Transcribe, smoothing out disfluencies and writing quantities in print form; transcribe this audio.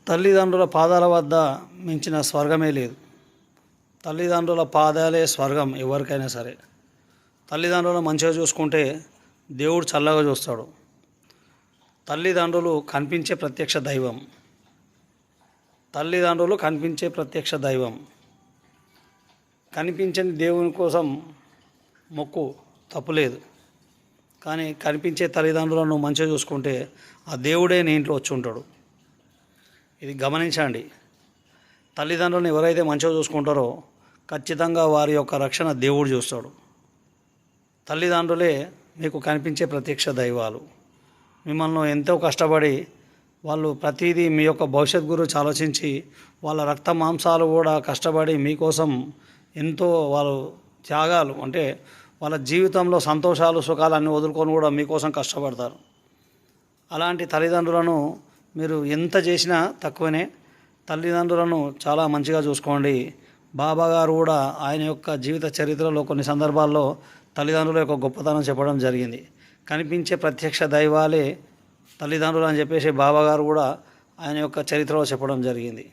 తల్లిదండ్రుల పాదాల వద్ద మించిన స్వర్గమే లేదు. తల్లిదండ్రుల పాదాలే స్వర్గం ఎవరికైనా సరే. తల్లిదండ్రులను మంచిగా చూసుకుంటే దేవుడు చల్లగా చూస్తాడు. తల్లిదండ్రులు కనిపించే ప్రత్యక్ష దైవం. తల్లిదండ్రులు కనిపించే ప్రత్యక్ష దైవం. కనిపించని దేవుని కోసం మొక్కు తప్పులేదు, కానీ కనిపించే తల్లిదండ్రులను మంచిగా చూసుకుంటే ఆ దేవుడే నీ ఇంట్లో వచ్చి ఉంటాడు. ఇది గమనించండి. తల్లిదండ్రులను ఎవరైతే మంచిగా చూసుకుంటారో ఖచ్చితంగా వారి యొక్క రక్షణ దేవుడు చూస్తాడు. తల్లిదండ్రులే మీకు కనిపించే ప్రత్యక్ష దైవాలు. మిమ్మల్ని ఎంతో కష్టపడి వాళ్ళు ప్రతిదీ మీ యొక్క భవిష్యత్ గురించి ఆలోచించి వాళ్ళ రక్త మాంసాలు కూడా కష్టపడి మీకోసం ఎంతో వాళ్ళు త్యాగాలు, అంటే వాళ్ళ జీవితంలో సంతోషాలు సుఖాలు అన్నీ వదులుకొని కూడా మీకోసం కష్టపడతారు. అలాంటి తల్లిదండ్రులను మీరు ఎంత చేసినా తక్కువనే. తల్లిదండ్రులను చాలా మంచిగా చూసుకోండి. బాబా గారు కూడా ఆయన యొక్క జీవిత చరిత్రలో కొన్ని సందర్భాల్లో తల్లిదండ్రుల యొక్క గొప్పతనం చెప్పడం జరిగింది. కనిపించే ప్రత్యక్ష దైవాలే తల్లిదండ్రులు అని చెప్పేసి బాబా గారు కూడా ఆయన యొక్క చరిత్రలో చెప్పడం జరిగింది.